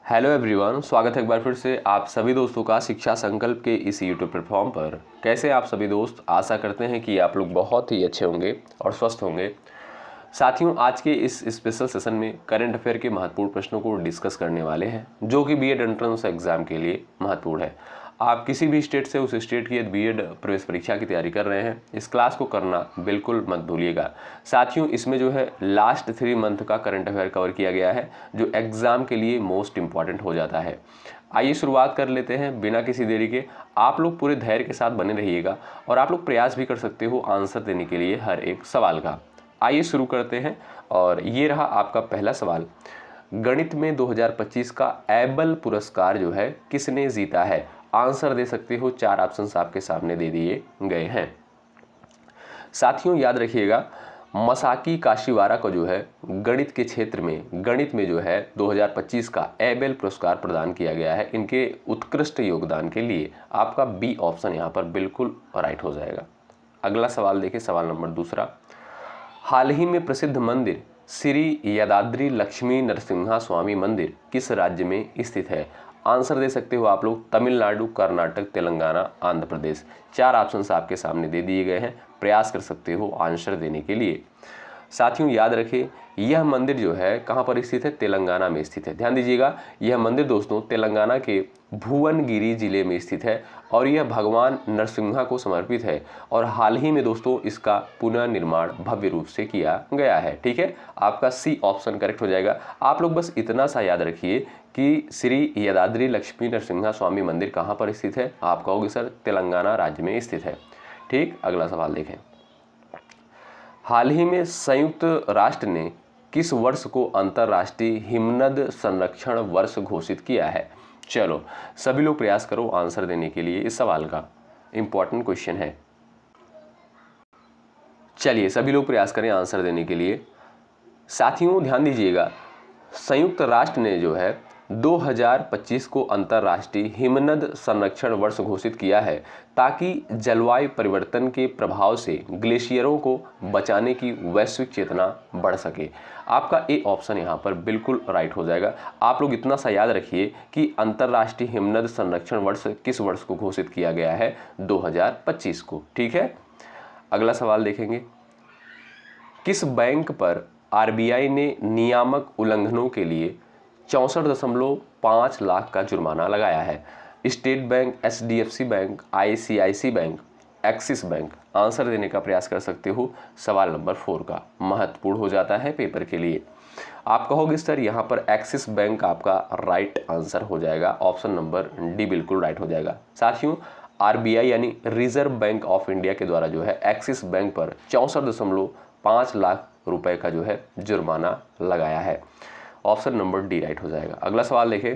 Hello everyone, स्वागत है एक बार फिर से आप सभी दोस्तों का शिक्षा संकल्प के इस यूट्यूब प्लेटफॉर्म पर। कैसे आप सभी दोस्त? आशा करते हैं कि आप लोग बहुत ही अच्छे होंगे और स्वस्थ होंगे। साथियों, आज के इस स्पेशल सेशन में करंट अफेयर के महत्वपूर्ण प्रश्नों को डिस्कस करने वाले हैं, जो कि बीएड एंट्रेंस एग्जाम के लिए महत्वपूर्ण है। आप किसी भी स्टेट से उस स्टेट की बीएड प्रवेश परीक्षा की तैयारी कर रहे हैं, इस क्लास को करना बिल्कुल मत भूलिएगा। साथियों, इसमें जो है लास्ट 3 मंथ का करंट अफेयर कवर किया गया है, जो एग्जाम के लिए मोस्ट इंपॉर्टेंट हो जाता है। आइए शुरुआत कर लेते हैं बिना किसी देरी के। आप लोग पूरे धैर्य के साथ बने रहिएगा और आप लोग प्रयास भी कर सकते हो आंसर देने के लिए हर एक सवाल का। आइए शुरू करते हैं और ये रहा आपका पहला सवाल। गणित में 2025 का एबल पुरस्कार जो है किसने जीता है? आंसर दे सकते हो, 4 ऑप्शंस आपके सामने दे दिए गए हैं। साथियों, याद रखिएगा, मसाकी काशीवारा को जो है गणित के क्षेत्र में, गणित में जो है 2025 का एबेल पुरस्कार प्रदान किया गया है इनके उत्कृष्ट योगदान के लिए। आपका बी ऑप्शन यहाँ पर बिल्कुल राइट हो जाएगा। अगला सवाल देखिए, सवाल नंबर दूसरा। हाल ही में प्रसिद्ध मंदिर श्री यदाद्री लक्ष्मी नरसिम्हा स्वामी मंदिर किस राज्य में स्थित है? आंसर दे सकते हो आप लोग, तमिलनाडु, कर्नाटक, तेलंगाना, आंध्र प्रदेश। 4 ऑप्शंस आपके सामने दे दिए गए हैं, प्रयास कर सकते हो आंसर देने के लिए। साथियों, याद रखें, यह मंदिर जो है कहाँ पर स्थित है? तेलंगाना में स्थित है। ध्यान दीजिएगा, यह मंदिर दोस्तों तेलंगाना के भुवनगिरी जिले में स्थित है और यह भगवान नरसिम्हा को समर्पित है और हाल ही में दोस्तों इसका पुनर्निर्माण भव्य रूप से किया गया है। ठीक है, आपका सी ऑप्शन करेक्ट हो जाएगा। आप लोग बस इतना सा याद रखिए कि श्री यदाद्री लक्ष्मी नरसिम्हा स्वामी मंदिर कहाँ पर स्थित है? आप कहोगे सर तेलंगाना राज्य में स्थित है। ठीक, अगला सवाल देखें। हाल ही में संयुक्त राष्ट्र ने किस वर्ष को अंतर्राष्ट्रीय हिमनद संरक्षण वर्ष घोषित किया है? चलो सभी लोग प्रयास करो आंसर देने के लिए, इस सवाल का इंपॉर्टेंट क्वेश्चन है। चलिए सभी लोग प्रयास करें आंसर देने के लिए। साथियों, ध्यान दीजिएगा, संयुक्त राष्ट्र ने जो है 2025 को अंतर्राष्ट्रीय हिमनद संरक्षण वर्ष घोषित किया है ताकि जलवायु परिवर्तन के प्रभाव से ग्लेशियरों को बचाने की वैश्विक चेतना बढ़ सके। आपका ए ऑप्शन यहाँ पर बिल्कुल राइट हो जाएगा। आप लोग इतना सा याद रखिए कि अंतर्राष्ट्रीय हिमनद संरक्षण वर्ष किस वर्ष को घोषित किया गया है? 2025 को। ठीक है, अगला सवाल देखेंगे। किस बैंक पर आरबीआई ने नियामक उल्लंघनों के लिए 64.5 लाख का जुर्माना लगाया है? State bank, HDFC bank, ICIC bank, Axis bank. Answer देने का प्रयास कर सकते हो। सवाल नंबर 4 का महत्वपूर्ण हो जाता है पेपर के लिए। आप कहोगे सर यहाँ पर एक्सिस बैंक आपका राइट आंसर हो जाएगा। ऑप्शन नंबर डी बिल्कुल राइट हो जाएगा। साथियों, आरबीआई यानी रिजर्व बैंक ऑफ इंडिया के द्वारा जो है एक्सिस बैंक पर 64.5 लाख रुपए का जो है जुर्माना लगाया है। ऑप्शन नंबर डी राइट हो जाएगा। अगला सवाल देखें।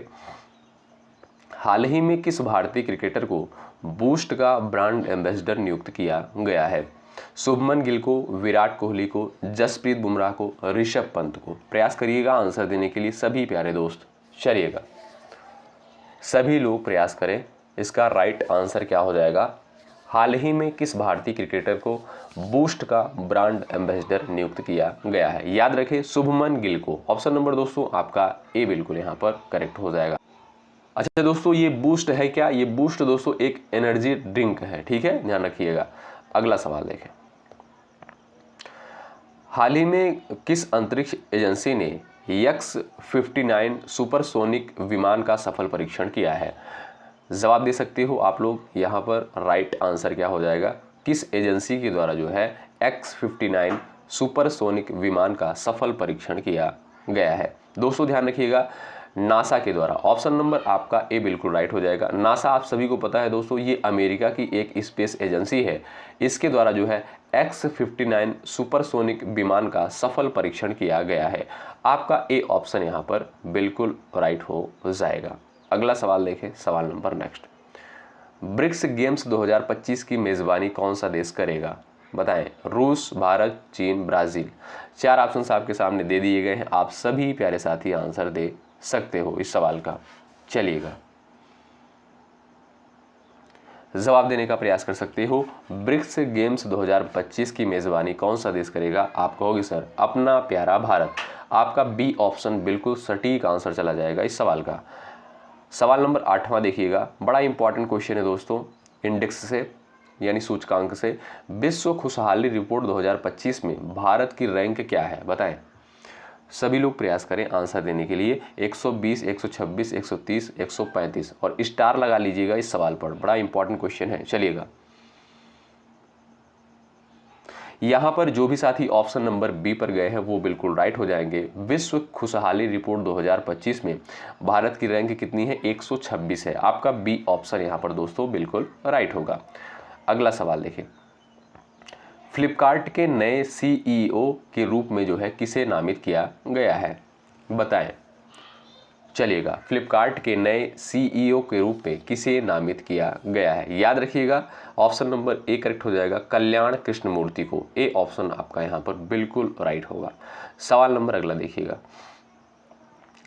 हाल ही में किस भारतीय क्रिकेटर को बूस्ट का ब्रांड एम्बेसडर नियुक्त किया गया है? शुभमन गिल को, विराट कोहली को, जसप्रीत बुमराह को, ऋषभ पंत को। प्रयास करिएगा आंसर देने के लिए सभी प्यारे दोस्त। चलिएगा सभी लोग प्रयास करें। इसका राइट आंसर क्या हो जाएगा? हाल ही में किस भारतीय क्रिकेटर को बूस्ट का ब्रांड एम्बेसडर नियुक्त किया गया है? याद रखें, शुभमन गिल को। ऑप्शन नंबर दोस्तों आपका ए बिल्कुल यहाँ पर करेक्ट हो जाएगा। अच्छा दोस्तों, ये बूस्ट है क्या? ये बूस्ट दोस्तों एक एनर्जी ड्रिंक है। ठीक है, ध्यान रखिएगा। अगला सवाल देखें। हाल ही में किस अंतरिक्ष एजेंसी ने X-59 सुपरसोनिक विमान का सफल परीक्षण किया है? जवाब दे सकते हो आप लोग। यहाँ पर राइट आंसर क्या हो जाएगा? किस एजेंसी के द्वारा जो है X-59 सुपरसोनिक विमान का सफल परीक्षण किया गया है? दोस्तों ध्यान रखिएगा, नासा के द्वारा। ऑप्शन नंबर आपका ए बिल्कुल राइट हो जाएगा। नासा आप सभी को पता है दोस्तों, ये अमेरिका की एक स्पेस एजेंसी है। इसके द्वारा जो है X-59 सुपरसोनिक विमान का सफल परीक्षण किया गया है। आपका ए ऑप्शन यहाँ पर बिल्कुल राइट हो जाएगा। अगला सवाल देखें, सवाल नंबर नेक्स्ट। ब्रिक्स गेम्स 2025 की मेजबानी कौन सा देश करेगा? बताएं। रूस, भारत, चीन, ब्राजील। 4 ऑप्शंस आपके सामने दे दिए गए हैं। आप सभी प्यारे साथी आंसर दे सकते हो इस सवाल का। चलिएगा जवाब देने का प्रयास कर सकते हो। ब्रिक्स गेम्स 2025 की मेजबानी कौन सा देश करेगा? आप कहोगे सर अपना प्यारा भारत। आपका बी ऑप्शन बिल्कुल सटीक आंसर चला जाएगा इस सवाल का। सवाल नंबर 8वां देखिएगा, बड़ा इंपॉर्टेंट क्वेश्चन है दोस्तों, इंडेक्स से यानी सूचकांक से। विश्व खुशहाली रिपोर्ट 2025 में भारत की रैंक क्या है, बताएं। सभी लोग प्रयास करें आंसर देने के लिए। 120, 126, 130, 135 और स्टार लगा लीजिएगा इस सवाल पर, बड़ा इंपॉर्टेंट क्वेश्चन है। चलिएगा, यहां पर जो भी साथी ऑप्शन नंबर बी पर गए हैं वो बिल्कुल राइट हो जाएंगे। विश्व खुशहाली रिपोर्ट 2025 में भारत की रैंक कितनी है, 126 है। आपका बी ऑप्शन यहां पर दोस्तों बिल्कुल राइट होगा। अगला सवाल देखें, फ्लिपकार्ट के नए सीईओ के रूप में जो है किसे नामित किया गया है, बताएं। चलिएगा, फ्लिपकार्ट के नए सीईओ के रूप में किसे नामित किया गया है, याद रखिएगा ऑप्शन नंबर ए करेक्ट हो जाएगा, कल्याण कृष्णमूर्ति को। ए ऑप्शन आपका यहाँ पर बिल्कुल राइट होगा। सवाल नंबर अगला देखिएगा,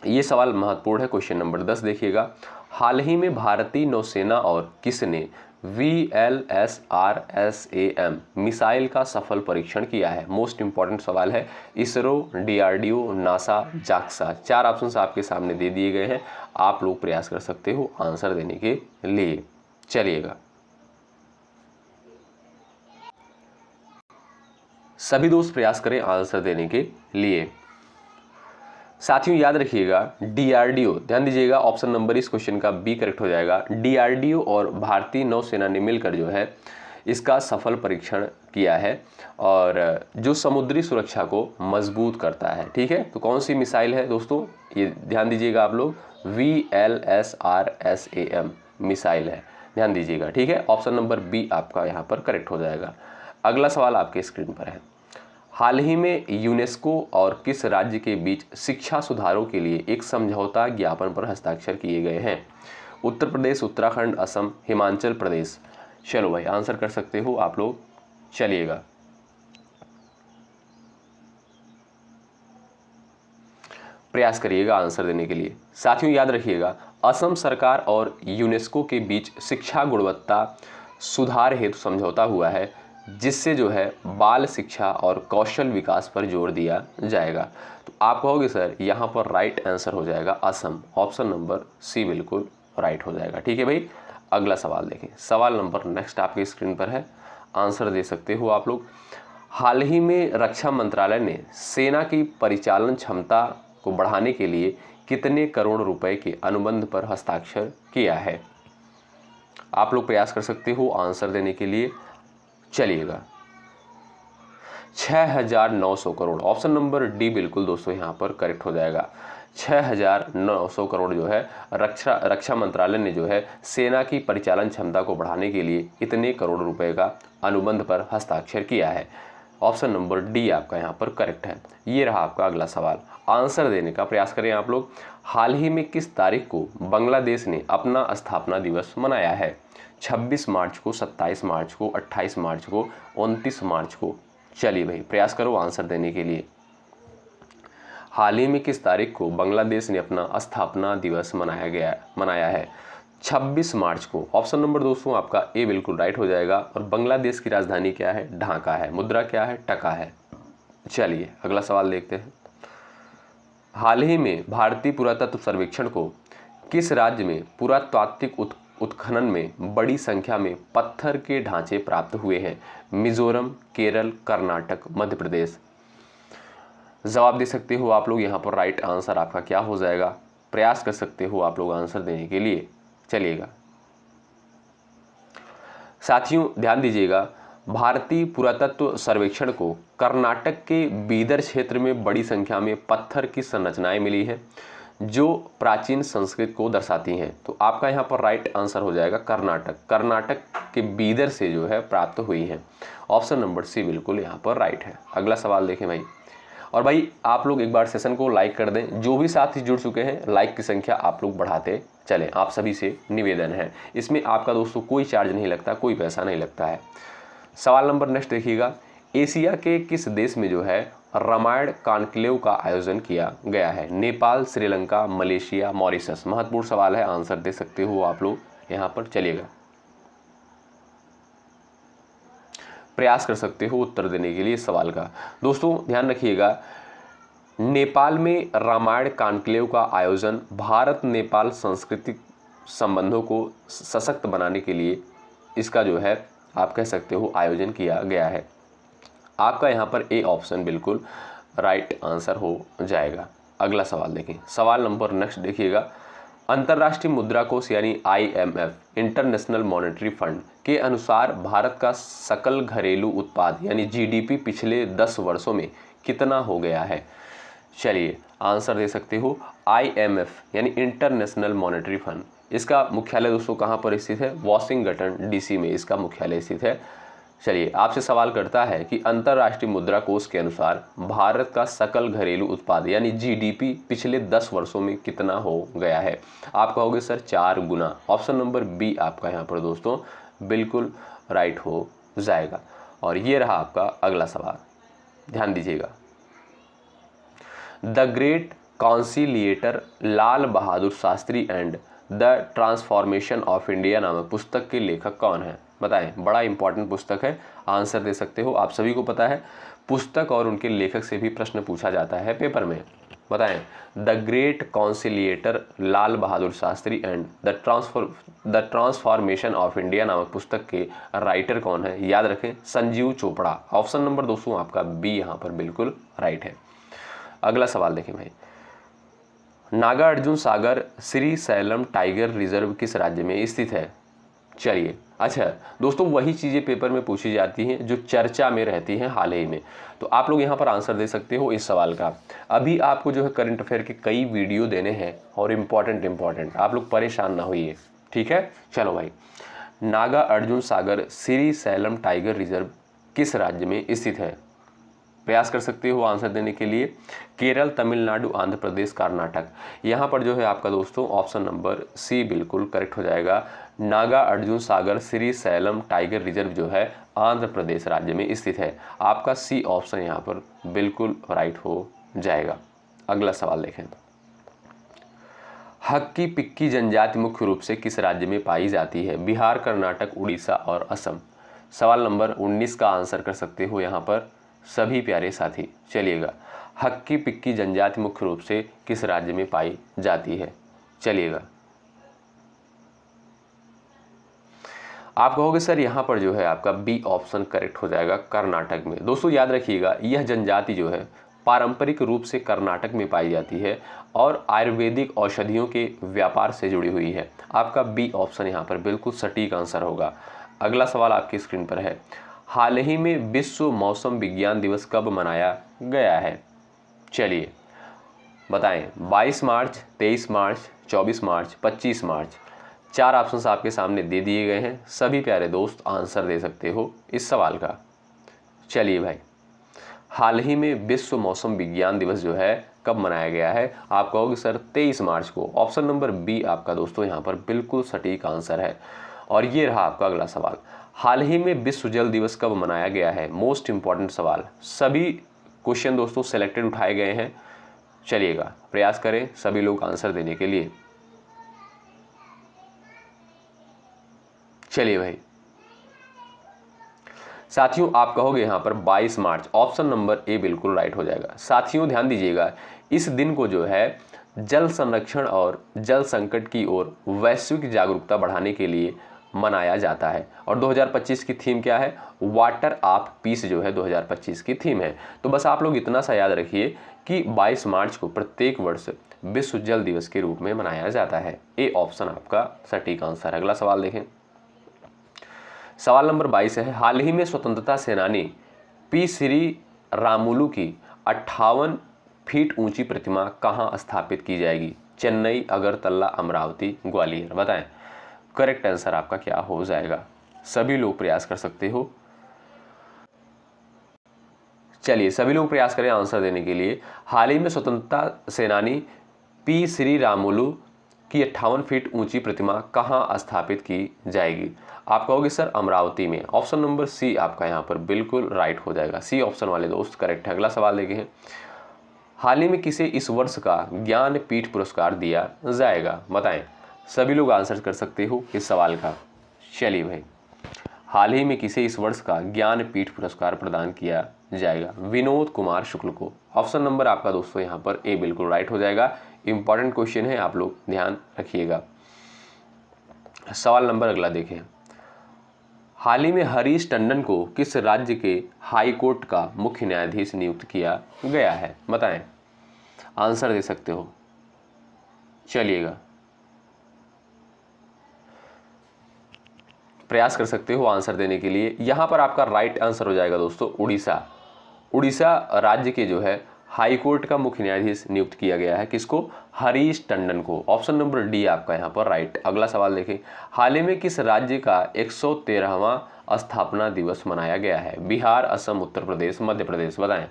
ये सवाल महत्वपूर्ण है। क्वेश्चन नंबर 10 देखिएगा, हाल ही में भारतीय नौसेना और किसने VLSRSAM मिसाइल का सफल परीक्षण किया है। मोस्ट इंपॉर्टेंट सवाल है। ISRO, DRDO, NASA, JAXA, 4 option आपके सामने दे दिए गए हैं। आप लोग प्रयास कर सकते हो आंसर देने के लिए। चलिएगा, सभी दोस्त प्रयास करें आंसर देने के लिए। साथियों याद रखिएगा, DRDO, ध्यान दीजिएगा ऑप्शन नंबर इस क्वेश्चन का बी करेक्ट हो जाएगा। DRDO और भारतीय नौसेना ने मिलकर जो है इसका सफल परीक्षण किया है और जो समुद्री सुरक्षा को मजबूत करता है। ठीक है, तो कौन सी मिसाइल है दोस्तों, ये ध्यान दीजिएगा आप लोग, VLSRSAM मिसाइल है, ध्यान दीजिएगा। ठीक है, ऑप्शन नंबर बी आपका यहाँ पर करेक्ट हो जाएगा। अगला सवाल आपके स्क्रीन पर है, हाल ही में यूनेस्को और किस राज्य के बीच शिक्षा सुधारों के लिए एक समझौता ज्ञापन पर हस्ताक्षर किए गए हैं। उत्तर प्रदेश, उत्तराखंड, असम, हिमाचल प्रदेश। चलो भाई आंसर कर सकते हो आप लोग। चलिएगा, प्रयास करिएगा आंसर देने के लिए। साथियों याद रखिएगा, असम सरकार और यूनेस्को के बीच शिक्षा गुणवत्ता सुधार हेतु समझौता हुआ है, जिससे जो है बाल शिक्षा और कौशल विकास पर जोर दिया जाएगा। तो आप कहोगे सर यहाँ पर राइट आंसर हो जाएगा असम, ऑप्शन नंबर सी बिल्कुल राइट हो जाएगा। ठीक है भाई, अगला सवाल देखें। सवाल नंबर नेक्स्ट आपके स्क्रीन पर है, आंसर दे सकते हो आप लोग। हाल ही में रक्षा मंत्रालय ने सेना की परिचालन क्षमता को बढ़ाने के लिए कितने करोड़ रुपए के अनुबंध पर हस्ताक्षर किया है। आप लोग प्रयास कर सकते हो आंसर देने के लिए। चलिएगा, 6,900 करोड़, ऑप्शन नंबर डी बिल्कुल दोस्तों यहाँ पर करेक्ट हो जाएगा। 6,900 करोड़ जो है रक्षा मंत्रालय ने जो है सेना की परिचालन क्षमता को बढ़ाने के लिए इतने करोड़ रुपए का अनुबंध पर हस्ताक्षर किया है। ऑप्शन नंबर डी आपका यहाँ पर करेक्ट है। ये रहा आपका अगला सवाल, आंसर देने का प्रयास करें आप लोग। हाल ही में किस तारीख को बांग्लादेश ने अपना स्थापना दिवस मनाया है। 26 मार्च को, 27 मार्च को, 28 मार्च को, 29 मार्च को। चलिए भाई प्रयास करो आंसर देने के लिए। हाल ही में किस तारीख को बांग्लादेश ने अपना स्थापना दिवस मनाया है। 26 मार्च को। ऑप्शन नंबर दोस्तों आपका ए बिल्कुल राइट हो जाएगा। और बांग्लादेश की राजधानी क्या है, ढाका है। मुद्रा क्या है, टका है। चलिए अगला सवाल देखते हैं। हाल ही में भारतीय पुरातत्व सर्वेक्षण को किस राज्य में पुरातात्विक उत्खनन में बड़ी संख्या में पत्थर के ढांचे प्राप्त हुए हैं। मिजोरम, केरल, कर्नाटक, मध्य प्रदेश। जवाब दे सकते हो आप लोग यहाँ पर। राइट आंसर आपका क्या हो जाएगा, प्रयास कर सकते हो आप लोग आंसर देने के लिए। चलिएगा साथियों ध्यान दीजिएगा, भारतीय पुरातत्व सर्वेक्षण को कर्नाटक के बीदर क्षेत्र में बड़ी संख्या में पत्थर की संरचनाएं मिली हैं जो प्राचीन संस्कृति को दर्शाती हैं। तो आपका यहाँ पर राइट आंसर हो जाएगा कर्नाटक। कर्नाटक के बीदर से जो है प्राप्त हुई है। ऑप्शन नंबर सी बिल्कुल यहाँ पर राइट है। अगला सवाल देखें भाई। और भाई आप लोग एक बार सेशन को लाइक कर दें। जो भी साथी जुड़ चुके हैं लाइक की संख्या आप लोग बढ़ाते चलें, आप सभी से निवेदन है। इसमें आपका दोस्तों कोई चार्ज नहीं लगता, कोई पैसा नहीं लगता है। सवाल नंबर नेक्स्ट देखिएगा। एशिया के किस देश में जो है रामायण कॉन्क्लेव का आयोजन किया गया है। Nepal, Sri Lanka, Malaysia, Mauritius. महत्वपूर्ण सवाल है, आंसर दे सकते हो आप लोग यहाँ पर। चलिएगा प्रयास कर सकते हो उत्तर देने के लिए इस सवाल का। दोस्तों ध्यान रखिएगा, नेपाल में रामायण कॉन्क्लेव का आयोजन भारत नेपाल सांस्कृतिक संबंधों को सशक्त बनाने के लिए इसका जो है आप कह सकते हो आयोजन किया गया है। आपका यहाँ पर ए ऑप्शन बिल्कुल राइट आंसर हो जाएगा। अगला सवाल देखें, सवाल नंबर नेक्स्ट देखिएगा। अंतर्राष्ट्रीय मुद्रा कोष यानी IMF इंटरनेशनल मॉनेटरी फंड के अनुसार भारत का सकल घरेलू उत्पाद यानी GDP पिछले 10 वर्षों में कितना हो गया है? चलिए आंसर दे सकते हो। IMF यानी इंटरनेशनल मॉनेटरी फंड, इसका मुख्यालय दोस्तों कहाँ पर स्थित है? वॉशिंगटन DC में इसका मुख्यालय स्थित है। चलिए आपसे सवाल करता है कि अंतर्राष्ट्रीय मुद्रा कोष के अनुसार भारत का सकल घरेलू उत्पाद यानी GDP पिछले 10 वर्षों में कितना हो गया है? आप कहोगे सर 4 गुना। ऑप्शन नंबर बी आपका यहाँ पर दोस्तों बिल्कुल राइट हो जाएगा। और ये रहा आपका अगला सवाल, ध्यान दीजिएगा। The great conciliator Lal Bahadur Shastri and the transformation of India नामक पुस्तक के लेखक कौन है? बताएं, बड़ा इंपॉर्टेंट पुस्तक है, आंसर दे सकते हो। आप सभी को पता है पुस्तक और उनके लेखक से भी प्रश्न पूछा जाता है पेपर में। बताएं, the great conciliator Lal Bahadur Shastri and the transformation of India नामक पुस्तक के राइटर कौन है? याद रखें संजीव चोपड़ा। ऑप्शन नंबर दोस्तों आपका बी यहाँ पर बिल्कुल राइट है। अगला सवाल देखें भाई, Nagarjuna Sagar Shri slam tiger reserve किस राज्य में स्थित है? चलिए अच्छा दोस्तों, वही चीज़ें पेपर में पूछी जाती हैं जो चर्चा में रहती हैं हाल ही में, तो आप लोग यहाँ पर आंसर दे सकते हो इस सवाल का। अभी आपको जो है करंट अफेयर के कई वीडियो देने हैं और इम्पॉर्टेंट, आप लोग परेशान ना होइए, ठीक है। चलो भाई, Nagarjuna Sagar Shri slam tiger reserve किस राज्य में स्थित है? प्रयास कर सकते हो आंसर देने के लिए। केरल, तमिलनाडु, आंध्र प्रदेश, कर्नाटक। यहाँ पर जो है आपका दोस्तों ऑप्शन नंबर सी बिल्कुल करेक्ट हो जाएगा। Nagarjuna Sagar Shri slam tiger reserve जो है आंध्र प्रदेश राज्य में स्थित है। आपका सी ऑप्शन यहाँ पर बिल्कुल राइट हो जाएगा। अगला सवाल देखें, हक्की पिक्की जनजाति मुख्य रूप से किस राज्य में पाई जाती है? बिहार, कर्नाटक, उड़ीसा और असम। सवाल नंबर 19 का आंसर कर सकते हो यहाँ पर सभी प्यारे साथी। चलिएगा, हक्की पिक्की जनजाति मुख्य रूप से किस राज्य में पाई जाती है? चलिएगा, आप कहोगे सर यहाँ पर जो है आपका बी ऑप्शन करेक्ट हो जाएगा, कर्नाटक में। दोस्तों याद रखिएगा, यह जनजाति जो है पारंपरिक रूप से कर्नाटक में पाई जाती है और आयुर्वेदिक औषधियों के व्यापार से जुड़ी हुई है। आपका बी ऑप्शन यहाँ पर बिल्कुल सटीक आंसर होगा। अगला सवाल आपकी स्क्रीन पर है, हाल ही में विश्व मौसम विज्ञान दिवस कब मनाया गया है? चलिए बताएं, 22 मार्च, 23 मार्च, 24 मार्च, 25 मार्च। 4 ऑप्शंस आपके सामने दे दिए गए हैं, सभी प्यारे दोस्त आंसर दे सकते हो इस सवाल का। चलिए भाई, हाल ही में विश्व मौसम विज्ञान दिवस जो है कब मनाया गया है? आप कहोगे सर 23 मार्च को। ऑप्शन नंबर बी आपका दोस्तों यहाँ पर बिल्कुल सटीक आंसर है। और ये रहा आपका अगला सवाल, हाल ही में विश्व जल दिवस कब मनाया गया है? मोस्ट इंपॉर्टेंट सवाल, सभी क्वेश्चन दोस्तों सेलेक्टेड उठाए गए हैं। चलिएगा, प्रयास करें सभी लोग आंसर देने के लिए। चलिए भाई साथियों, आप कहोगे यहाँ पर 22 मार्च। ऑप्शन नंबर ए बिल्कुल राइट हो जाएगा। साथियों ध्यान दीजिएगा, इस दिन को जो है जल संरक्षण और जल संकट की ओर वैश्विक जागरूकता बढ़ाने के लिए मनाया जाता है। और 2025 की थीम क्या है? वाटर ऑफ पीस जो है 2025 की थीम है। तो बस आप लोग इतना सा याद रखिए कि 22 मार्च को प्रत्येक वर्ष विश्व जल दिवस के रूप में मनाया जाता है। ए ऑप्शन आपका सटीक आंसर है। अगला सवाल देखें, सवाल नंबर 22 है, हाल ही में स्वतंत्रता सेनानी पी श्री रामुलु की 58 फीट ऊंची प्रतिमा कहां स्थापित की जाएगी? चेन्नई, अगरतला, अमरावती, ग्वालियर। बताएं करेक्ट आंसर आपका क्या हो जाएगा? सभी लोग प्रयास कर सकते हो। चलिए सभी लोग प्रयास करें आंसर देने के लिए। हाल ही में स्वतंत्रता सेनानी पी श्री रामुलु की 58 फीट ऊंची प्रतिमा कहां स्थापित की जाएगी? आप कहोगे सर अमरावती में। ऑप्शन नंबर सी आपका यहाँ पर बिल्कुल राइट हो जाएगा। सी ऑप्शन वाले दोस्त करेक्ट है। अगला सवाल देखें, हाल ही में किसे इस वर्ष का ज्ञानपीठ पुरस्कार दिया जाएगा? बताएं, सभी लोग आंसर कर सकते हो इस सवाल का। चलिए भाई, हाल ही में किसे इस वर्ष का ज्ञानपीठ पुरस्कार प्रदान किया जाएगा? विनोद कुमार शुक्ल को। ऑप्शन नंबर आपका दोस्तों यहाँ पर ए बिल्कुल राइट हो जाएगा। इंपॉर्टेंट क्वेश्चन है, आप लोग ध्यान रखिएगा। सवाल नंबर अगला देखें। हाल ही में हरीश टंडन को किस राज्य के हाई कोर्ट का मुख्य न्यायाधीश नियुक्त किया गया है? बताएं, आंसर दे सकते हो, चलिएगा प्रयास कर सकते हो आंसर देने के लिए। यहां पर आपका राइट आंसर हो जाएगा दोस्तों उड़ीसा। उड़ीसा राज्य के जो है हाई कोर्ट का मुख्य न्यायाधीश नियुक्त किया गया है। किसको? हरीश टंडन को। ऑप्शन नंबर डी आपका यहाँ पर राइट। अगला सवाल देखें। हाल ही में किस राज्य का 113वां स्थापना दिवस मनाया गया है? बिहार, असम, उत्तर प्रदेश, मध्य प्रदेश। बताएं,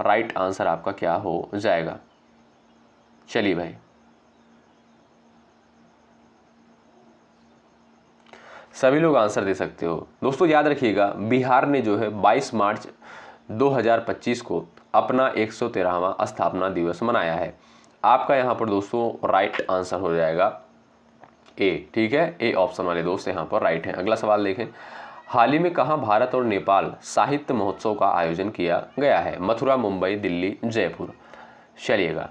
राइट आंसर आपका क्या हो जाएगा? चलिए भाई, सभी लोग आंसर दे सकते हो। दोस्तों याद रखिएगा, बिहार ने जो है 22 मार्च 2025 को अपना 113वां स्थापना दिवस मनाया है। आपका यहाँ पर दोस्तों राइट आंसर हो जाएगा ए। ठीक है, ए ऑप्शन वाले दोस्त यहाँ पर राइट हैं। अगला सवाल देखें। हाल ही में कहाँ भारत और नेपाल साहित्य महोत्सव का आयोजन किया गया है? मथुरा, मुंबई, दिल्ली, जयपुर। चलिएगा,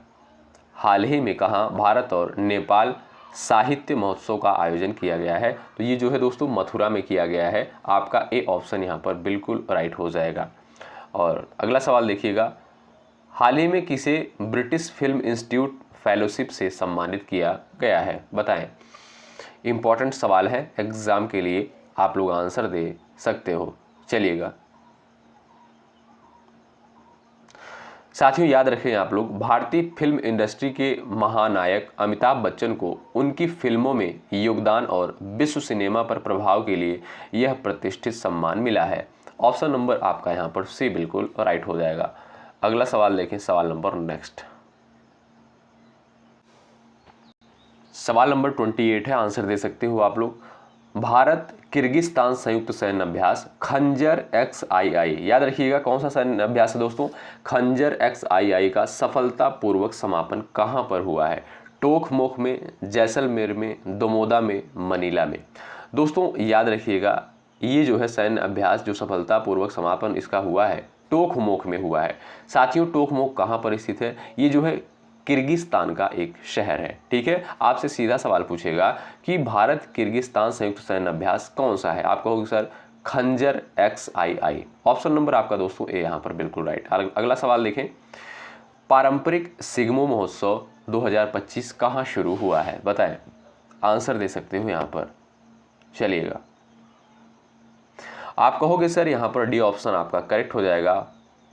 हाल ही में कहाँ भारत और नेपाल साहित्य महोत्सव का आयोजन किया गया है? तो ये जो है दोस्तों मथुरा में किया गया है। आपका ए ऑप्शन यहाँ पर बिल्कुल राइट हो जाएगा। और अगला सवाल देखिएगा। हाल ही में किसे ब्रिटिश फिल्म इंस्टीट्यूट फेलोशिप से सम्मानित किया गया है? बताएं, इंपॉर्टेंट सवाल है, एग्जाम के लिए आप लोग आंसर दे सकते हो। चलिएगा साथियों, याद रखें आप लोग, भारतीय फिल्म इंडस्ट्री के महानायक अमिताभ बच्चन को उनकी फिल्मों में योगदान और विश्व सिनेमा पर प्रभाव के लिए यह प्रतिष्ठित सम्मान मिला है। ऑप्शन नंबर आपका यहाँ पर सी बिल्कुल राइट हो जाएगा। अगला सवाल देखें, सवाल नंबर नेक्स्ट। सवाल नंबर 28 है, आंसर दे सकते हो आप लोग। भारत किर्गिस्तान संयुक्त सैन्य अभ्यास खंजर XII, याद रखिएगा कौन सा सैन्य अभ्यास है दोस्तों? खंजर XII का सफलतापूर्वक समापन कहां पर हुआ है? टोख-मोख में, जैसलमेर में, दोमोदा में, मनीला में। दोस्तों याद रखिएगा, ये जो है सैन्य अभ्यास जो सफलतापूर्वक समापन इसका हुआ है टोख-मोख में हुआ है। साथियों टोख-मोख कहां पर स्थित है? ये जो है किर्गिस्तान का एक शहर है। ठीक है, आपसे सीधा सवाल पूछेगा कि भारत किर्गिस्तान संयुक्त सैन्य अभ्यास कौन सा है? आप कहोगे सर खंजर XII। ऑप्शन नंबर आपका दोस्तों ए यहाँ पर बिल्कुल राइट। अगला सवाल देखें। पारंपरिक सिग्मो महोत्सव 2025 कहाँ शुरू हुआ है? बताएं, आंसर दे सकते हो यहाँ पर। चलिएगा, आप कहोगे सर यहाँ पर डी ऑप्शन आपका करेक्ट हो जाएगा।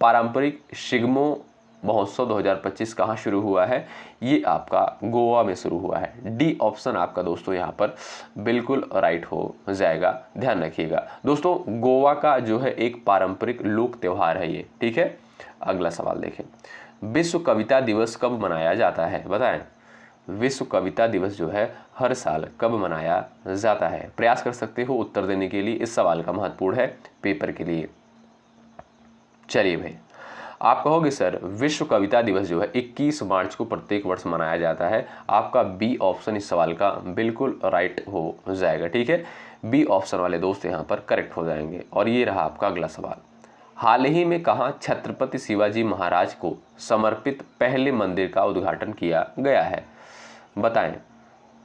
पारंपरिक सिग्मो महोत्सव 2025 कहाँ शुरू हुआ है? ये आपका गोवा में शुरू हुआ है। डी ऑप्शन आपका दोस्तों यहाँ पर बिल्कुल राइट हो जाएगा। ध्यान रखिएगा दोस्तों, गोवा का जो है एक पारंपरिक लोक त्यौहार है ये। ठीक है, अगला सवाल देखें। विश्व कविता दिवस कब मनाया जाता है? बताएं, विश्व कविता दिवस जो है हर साल कब मनाया जाता है? प्रयास कर सकते हो उत्तर देने के लिए, इस सवाल का महत्वपूर्ण है पेपर के लिए। चलिए भाई, आप कहोगे सर विश्व कविता दिवस जो है 21 मार्च को प्रत्येक वर्ष मनाया जाता है। आपका बी ऑप्शन इस सवाल का बिल्कुल राइट हो जाएगा। ठीक है, बी ऑप्शन वाले दोस्त यहाँ पर करेक्ट हो जाएंगे। और ये रहा आपका अगला सवाल। हाल ही में कहाँ छत्रपति शिवाजी महाराज को समर्पित पहले मंदिर का उद्घाटन किया गया है? बताएं,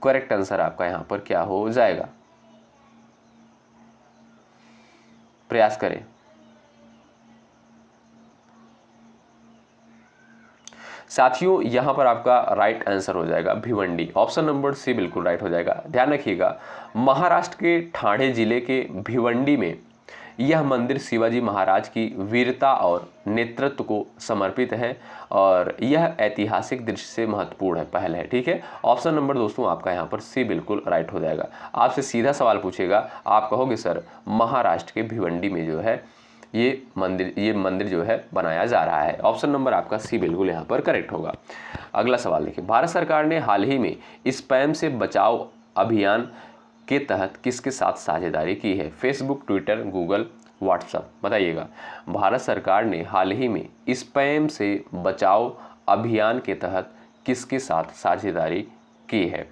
करेक्ट आंसर आपका यहाँ पर क्या हो जाएगा? प्रयास करें। साथियों यहां पर आपका राइट आंसर हो जाएगा भिवंडी। ऑप्शन नंबर सी बिल्कुल राइट हो जाएगा। ध्यान रखिएगा, महाराष्ट्र के ठाणे जिले के भिवंडी में यह मंदिर शिवाजी महाराज की वीरता और नेतृत्व को समर्पित है और यह ऐतिहासिक दृष्टि से महत्वपूर्ण है, पहल है। ठीक है, ऑप्शन नंबर दोस्तों आपका यहाँ पर सी बिल्कुल राइट हो जाएगा। आपसे सीधा सवाल पूछेगा, आप कहोगे सर महाराष्ट्र के भिवंडी में जो है ये मंदिर जो है बनाया जा रहा है। ऑप्शन नंबर आपका सी बिल्कुल यहाँ पर करेक्ट होगा। अगला सवाल देखिए। भारत सरकार ने हाल ही में स्पैम से बचाव अभियान के तहत किसके साथ साझेदारी की है? Facebook, Twitter, Google, WhatsApp. बताइएगा, भारत सरकार ने हाल ही में स्पैम से बचाव अभियान के तहत किसके साथ साझेदारी की है?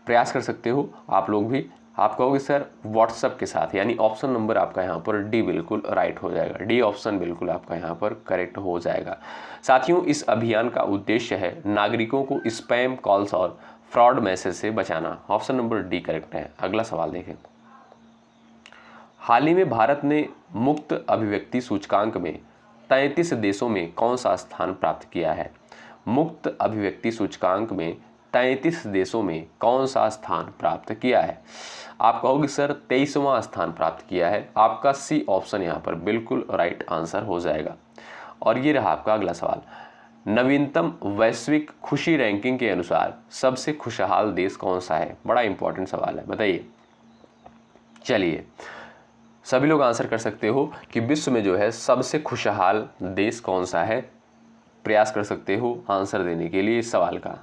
प्रयास कर सकते हो आप लोग भी आप कहोगे सर व्हाट्सएप के साथ, यानी ऑप्शन नंबर आपका यहाँ पर डी बिल्कुल राइट हो जाएगा। डी ऑप्शन बिल्कुल आपका यहाँ पर करेक्ट हो जाएगा। साथियों, इस अभियान का उद्देश्य है नागरिकों को स्पैम कॉल्स और फ्रॉड मैसेज से बचाना। ऑप्शन नंबर डी करेक्ट है। अगला सवाल देखें। हाल ही में भारत ने मुक्त अभिव्यक्ति सूचकांक में 33 देशों में कौन सा स्थान प्राप्त किया है? मुक्त अभिव्यक्ति सूचकांक में 33 देशों में कौन सा स्थान प्राप्त किया है? आप कहोगे सर 23वां स्थान प्राप्त किया है। आपका सी ऑप्शन यहाँ पर बिल्कुल राइट आंसर हो जाएगा। और ये रहा आपका अगला सवाल। नवीनतम वैश्विक खुशी रैंकिंग के अनुसार सबसे खुशहाल देश कौन सा है? बड़ा इंपॉर्टेंट सवाल है, बताइए। चलिए, सभी लोग आंसर कर सकते हो कि विश्व में जो है सबसे खुशहाल देश कौन सा है। प्रयास कर सकते हो आंसर देने के लिए इस सवाल का।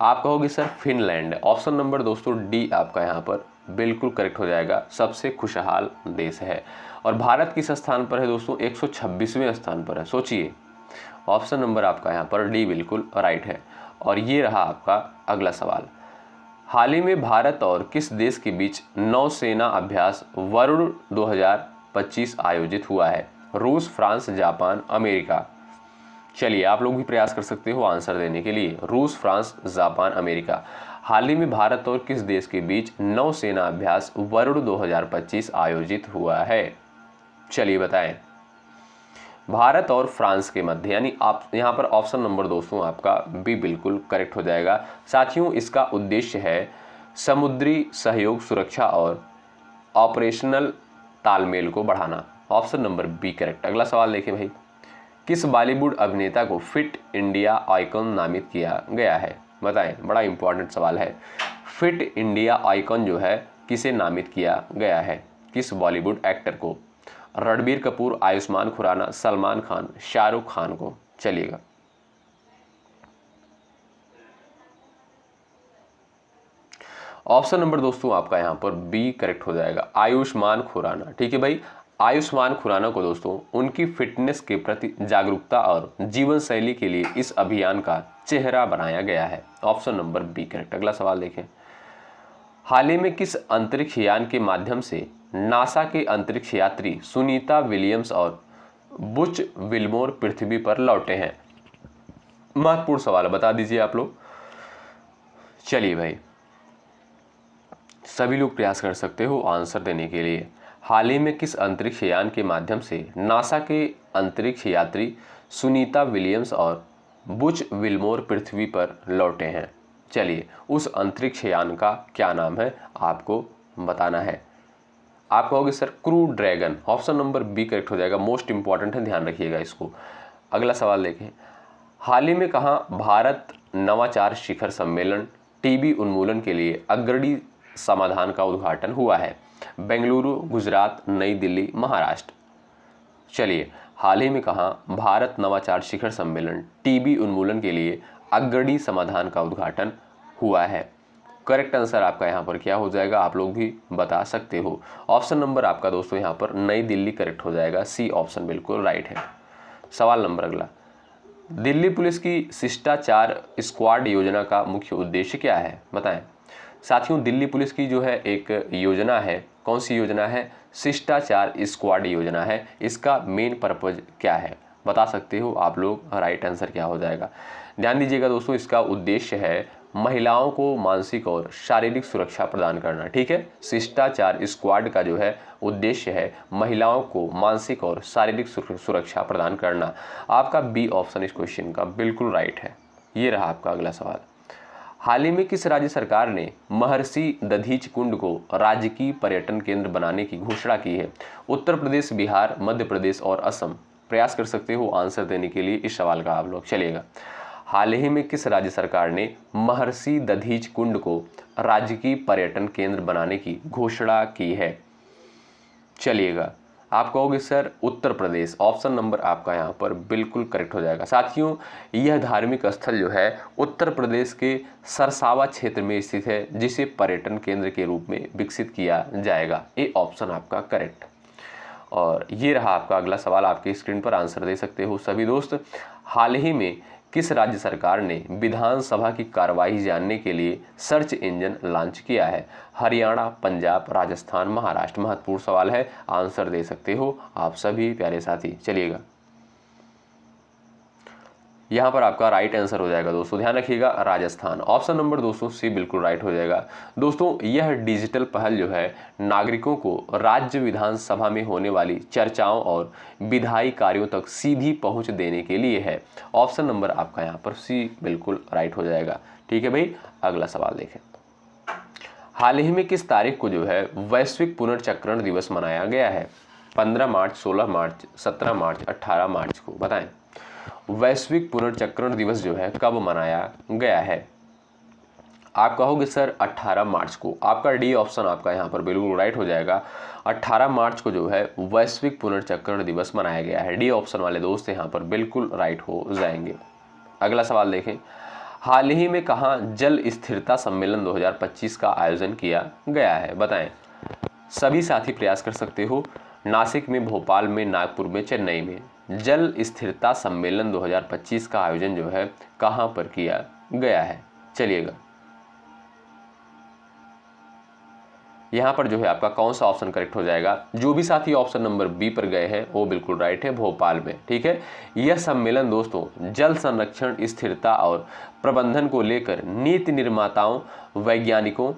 आप कहोगे सर फिनलैंड। ऑप्शन नंबर दोस्तों डी आपका यहाँ पर बिल्कुल करेक्ट हो जाएगा, सबसे खुशहाल देश है। और भारत किस स्थान पर है दोस्तों? 126वें स्थान पर है। सोचिए, ऑप्शन नंबर आपका यहाँ पर डी बिल्कुल राइट है। और ये रहा आपका अगला सवाल। हाल ही में भारत और किस देश के बीच नौसेना अभ्यास वरुण 2025 आयोजित हुआ है? रूस, फ्रांस, जापान, अमेरिका। चलिए, आप लोग भी प्रयास कर सकते हो आंसर देने के लिए। रूस, फ्रांस, जापान, अमेरिका। हाल ही में भारत और किस देश के बीच नौसेना अभ्यास वरुण 2025 आयोजित हुआ है? चलिए बताएं। भारत और फ्रांस के मध्य, यानी आप यहाँ पर ऑप्शन नंबर दोस्तों आपका बी बिल्कुल करेक्ट हो जाएगा। साथियों, इसका उद्देश्य है समुद्री सहयोग, सुरक्षा और ऑपरेशनल तालमेल को बढ़ाना। Option number B correct. अगला सवाल देखिए भाई। किस बॉलीवुड अभिनेता को फिट इंडिया आइकॉन नामित किया गया है? बताएं, बड़ा इंपॉर्टेंट सवाल है। फिट इंडिया आइकॉन जो है किसे नामित किया गया है? किस बॉलीवुड एक्टर को? रणबीर कपूर, आयुष्मान खुराना, सलमान खान, शाहरुख खान को? चलिएगा, ऑप्शन नंबर दोस्तों आपका यहाँ पर बी करेक्ट हो जाएगा, आयुष्मान खुराना। ठीक है भाई, आयुष्मान खुराना को दोस्तों उनकी फिटनेस के प्रति जागरूकता और जीवन शैली के लिए इस अभियान का चेहरा बनाया गया है। Option number B correct. अगला सवाल देखें। हाल ही में किस अंतरिक्ष यान के माध्यम से नासा के अंतरिक्ष यात्री सुनीता विलियम्स और बुच विल्मोर पृथ्वी पर लौटे हैं? महत्वपूर्ण सवाल है, बता दीजिए आप लोग। चलिए भाई, सभी लोग प्रयास कर सकते हो आंसर देने के लिए। हाल ही में किस अंतरिक्ष यान के माध्यम से नासा के अंतरिक्ष यात्री सुनीता विलियम्स और बुच विल्मोर पृथ्वी पर लौटे हैं? चलिए, उस अंतरिक्ष यान का क्या नाम है आपको बताना है। आप कहोगे sir Crew Dragon. Option number B correct हो जाएगा, मोस्ट इंपॉर्टेंट है, ध्यान रखिएगा इसको। अगला सवाल देखें। हाल ही में कहाँ भारत नवाचार शिखर सम्मेलन टीबी उन्मूलन के लिए अग्रणी समाधान का उद्घाटन हुआ है? बेंगलुरु, गुजरात, नई दिल्ली, महाराष्ट्र। चलिए, हाल ही में कहाँ भारत नवाचार शिखर सम्मेलन टीबी उन्मूलन के लिए अग्रणी समाधान का उद्घाटन हुआ है? करेक्ट आंसर आपका यहाँ पर क्या हो जाएगा, आप लोग भी बता सकते हो। ऑप्शन नंबर आपका दोस्तों यहाँ पर नई दिल्ली करेक्ट हो जाएगा, सी ऑप्शन बिल्कुल राइट है। सवाल नंबर अगला। दिल्ली पुलिस की शिष्टाचार स्क्वाड योजना का मुख्य उद्देश्य क्या है? बताएं। साथियों, दिल्ली पुलिस की जो है एक योजना है, कौन सी योजना है? शिष्टाचार स्क्वाड योजना है। इसका मेन पर्पज क्या है बता सकते हो आप लोग। राइट आंसर क्या हो जाएगा, ध्यान दीजिएगा दोस्तों। इसका उद्देश्य है महिलाओं को मानसिक और शारीरिक सुरक्षा प्रदान करना। ठीक है, शिष्टाचार स्क्वाड का जो है उद्देश्य है महिलाओं को मानसिक और शारीरिक सुरक्षा प्रदान करना। आपका बी ऑप्शन इस क्वेश्चन का बिल्कुल राइट है। ये रहा आपका अगला सवाल। हाल ही में किस राज्य सरकार ने महर्षि दधीच कुंड को राजकीय पर्यटन केंद्र बनाने की घोषणा की है? उत्तर प्रदेश, बिहार, मध्य प्रदेश और असम। प्रयास कर सकते हो आंसर देने के लिए इस सवाल का आप लोग। चलिएगा, हाल ही में किस राज्य सरकार ने महर्षि दधीच कुंड को राजकीय पर्यटन केंद्र बनाने की घोषणा की है? चलिएगा, आप कहोगे sir Uttar Pradesh. Option number आपका यहाँ पर बिल्कुल करेक्ट हो जाएगा। साथियों, यह धार्मिक स्थल जो है उत्तर प्रदेश के सरसावा क्षेत्र में स्थित है, जिसे पर्यटन केंद्र के रूप में विकसित किया जाएगा। ये ऑप्शन आपका करेक्ट। और ये रहा आपका अगला सवाल, आपके स्क्रीन पर आंसर दे सकते हो सभी दोस्त। हाल ही में किस राज्य सरकार ने विधानसभा की कार्यवाही जानने के लिए सर्च इंजन लॉन्च किया है? हरियाणा, पंजाब, राजस्थान, महाराष्ट्र। महत्वपूर्ण सवाल है, आंसर दे सकते हो आप सभी प्यारे साथी। चलिएगा, यहाँ पर आपका राइट आंसर हो जाएगा दोस्तों, ध्यान रखिएगा, राजस्थान। ऑप्शन नंबर दोस्तों सी बिल्कुल राइट हो जाएगा। दोस्तों यह डिजिटल पहल जो है नागरिकों को राज्य विधानसभा में होने वाली चर्चाओं और विधायी कार्यों तक सीधी पहुंच देने के लिए है। ऑप्शन नंबर आपका यहाँ पर सी बिल्कुल राइट हो जाएगा। ठीक है भाई, अगला सवाल देखें। हाल ही में किस तारीख को जो है वैश्विक पुनर्चक्रण दिवस मनाया गया है? 15 मार्च, 16 मार्च, 17 मार्च, 18 मार्च को बताएं। वैश्विक पुनर्चक्रण दिवस जो है कब मनाया गया है? आप कहोगे सर 18 मार्च को। आपका डी ऑप्शन आपका यहाँ पर बिल्कुल राइट हो जाएगा। 18 मार्च को जो है वैश्विक पुनर्चक्रण दिवस मनाया गया है। डी ऑप्शन वाले दोस्त यहाँ पर बिल्कुल राइट हो जाएंगे। अगला सवाल देखें। हाल ही में कहाँ जल स्थिरता सम्मेलन 2025 का आयोजन किया गया है? बताएं। सभी साथी प्रयास कर सकते हो। नासिक में, भोपाल में, नागपुर में, चेन्नई में। जल स्थिरता सम्मेलन 2025 का आयोजन जो है कहाँ पर किया गया है? चलिएगा, यहाँ पर जो है आपका कौन सा ऑप्शन करेक्ट हो जाएगा? जो भी साथी ऑप्शन नंबर बी पर गए हैं वो बिल्कुल राइट है, भोपाल में। ठीक है, यह सम्मेलन दोस्तों जल संरक्षण, स्थिरता और प्रबंधन को लेकर नीति निर्माताओं, वैज्ञानिकों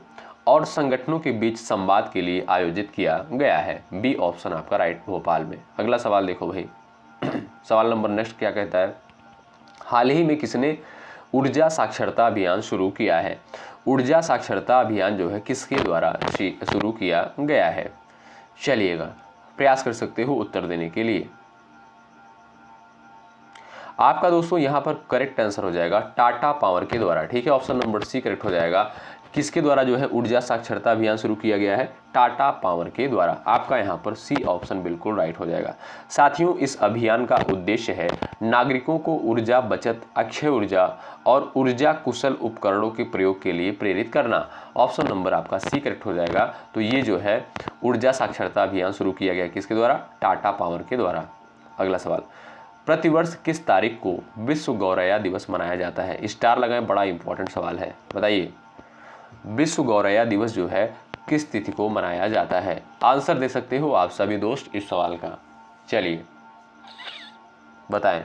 और संगठनों के बीच संवाद के लिए आयोजित किया गया है। बी ऑप्शन आपका राइट, भोपाल में। अगला सवाल देखो भाई, सवाल नंबर नेक्स्ट क्या कहता है? हाल ही में किसने ऊर्जा साक्षरता अभियान शुरू किया है? ऊर्जा साक्षरता अभियान जो है किसके द्वारा शुरू किया गया है? चलिएगा, प्रयास कर सकते हो उत्तर देने के लिए। आपका दोस्तों यहाँ पर करेक्ट आंसर हो जाएगा टाटा पावर के द्वारा। ठीक है, ऑप्शन नंबर सी करेक्ट हो जाएगा। किसके द्वारा जो है ऊर्जा साक्षरता अभियान शुरू किया गया है? टाटा पावर के द्वारा। आपका यहाँ पर सी ऑप्शन बिल्कुल राइट हो जाएगा। साथियों, इस अभियान का उद्देश्य है नागरिकों को ऊर्जा बचत, अक्षय ऊर्जा और ऊर्जा कुशल उपकरणों के प्रयोग के लिए प्रेरित करना। ऑप्शन नंबर आपका सी करेक्ट हो जाएगा। तो ये जो है ऊर्जा साक्षरता अभियान शुरू किया गया किसके द्वारा? टाटा पावर के द्वारा। अगला सवाल, प्रतिवर्ष किस तारीख को विश्व गौरैया दिवस मनाया जाता है? स्टार लगाएं, बड़ा इंपॉर्टेंट सवाल है, बताइए। विश्व गौरैया दिवस जो है किस तिथि को मनाया जाता है? आंसर दे सकते हो आप सभी दोस्त इस सवाल का। चलिए बताएं।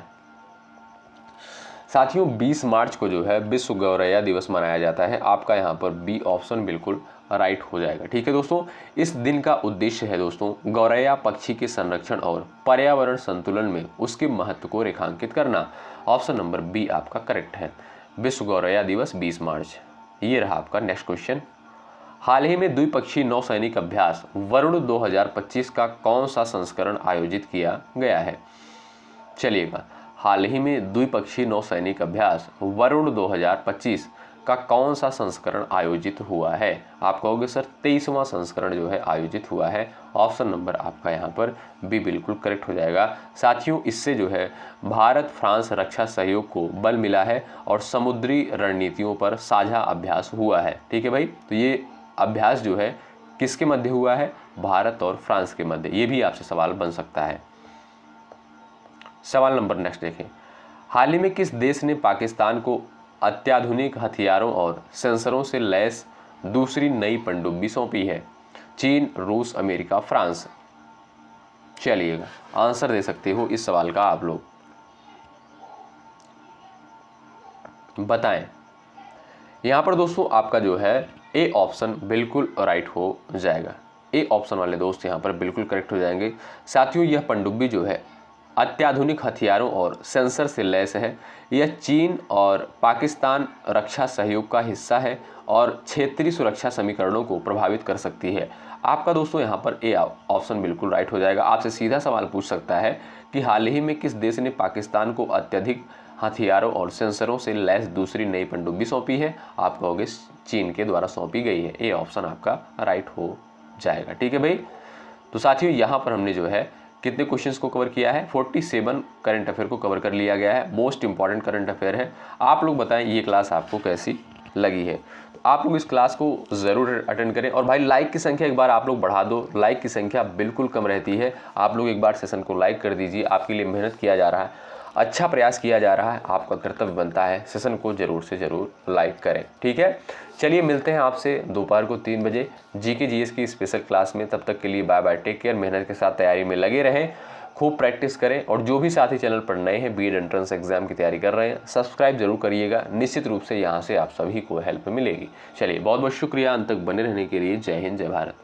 साथियों 20 मार्च को जो है विश्व गौरैया दिवस मनाया जाता है। आपका यहाँ पर बी ऑप्शन बिल्कुल राइट हो जाएगा। ठीक है दोस्तों, इस दिन का उद्देश्य है दोस्तों गौरैया पक्षी के संरक्षण और पर्यावरण संतुलन में उसके महत्व को रेखांकित करना। ऑप्शन नंबर बी आपका करेक्ट है, विश्व गौरैया दिवस 20 मार्च। ये रहा आपका नेक्स्ट क्वेश्चन। हाल ही में द्विपक्षीय नौसैनिक अभ्यास वरुण 2025 का कौन सा संस्करण आयोजित किया गया है? चलिएगा, हाल ही में द्विपक्षीय नौसैनिक अभ्यास वरुण 2025 का कौन सा संस्करण आयोजित हुआ है? आप कहोगे सर 23वां संस्करण जो है आयोजित हुआ है। ऑप्शन नंबर आपका यहाँ पर बी बिल्कुल करेक्ट हो जाएगा। साथियों, इससे जो है भारत फ्रांस रक्षा सहयोग को बल मिला है और समुद्री रणनीतियों पर साझा अभ्यास हुआ है। ठीक है भाई, तो ये अभ्यास जो है किसके मध्य हुआ है? भारत और फ्रांस के मध्य। ये भी आपसे सवाल बन सकता है। सवाल नंबर नेक्स्ट देखें। हाल ही में किस देश ने पाकिस्तान को अत्याधुनिक हथियारों और सेंसरों से लैस दूसरी नई पनडुब्बी सौंपी है? चीन, रूस, अमेरिका, फ्रांस। चलिएगा, आंसर दे सकते हो इस सवाल का आप लोग, बताएं। यहां पर दोस्तों आपका जो है ए ऑप्शन बिल्कुल राइट हो जाएगा। ए ऑप्शन वाले दोस्त यहां पर बिल्कुल करेक्ट हो जाएंगे। साथियों, यह पनडुब्बी जो है अत्याधुनिक हथियारों और सेंसर से लैस है। यह चीन और पाकिस्तान रक्षा सहयोग का हिस्सा है और क्षेत्रीय सुरक्षा समीकरणों को प्रभावित कर सकती है। आपका दोस्तों यहाँ पर ए ऑप्शन बिल्कुल राइट हो जाएगा। आपसे सीधा सवाल पूछ सकता है कि हाल ही में किस देश ने पाकिस्तान को अत्यधिक हथियारों और सेंसरों से लैस दूसरी नई पनडुब्बी सौंपी है? आप कहोगे चीन के द्वारा सौंपी गई है। ए ऑप्शन आपका राइट हो जाएगा। ठीक है भाई, तो साथियों यहाँ पर हमने जो है कितने क्वेश्चंस को कवर किया है? 47 करंट अफेयर को कवर कर लिया गया है। मोस्ट इंपॉर्टेंट करंट अफेयर है। आप लोग बताएं ये क्लास आपको कैसी लगी है। तो आप लोग इस क्लास को ज़रूर अटेंड करें और भाई लाइक की संख्या एक बार आप लोग बढ़ा दो। लाइक की संख्या बिल्कुल कम रहती है। आप लोग एक बार सेशन को लाइक कर दीजिए, आपके लिए मेहनत किया जा रहा है। अच्छा प्रयास किया जा रहा है, आपका कर्तव्य बनता है सेशन को ज़रूर से ज़रूर लाइक करें। ठीक है, चलिए मिलते हैं आपसे दोपहर को 3 बजे जीके जीएस की स्पेशल क्लास में। तब तक के लिए बाय बाय, टेक केयर। मेहनत के साथ तैयारी में लगे रहें, खूब प्रैक्टिस करें। और जो भी साथी चैनल पर नए हैं, बीएड एंट्रेंस एग्जाम की तैयारी कर रहे हैं, सब्सक्राइब जरूर करिएगा। निश्चित रूप से यहाँ से आप सभी को हेल्प मिलेगी। चलिए बहुत बहुत शुक्रिया अंत तक बने रहने के लिए। जय हिंद, जय भारत।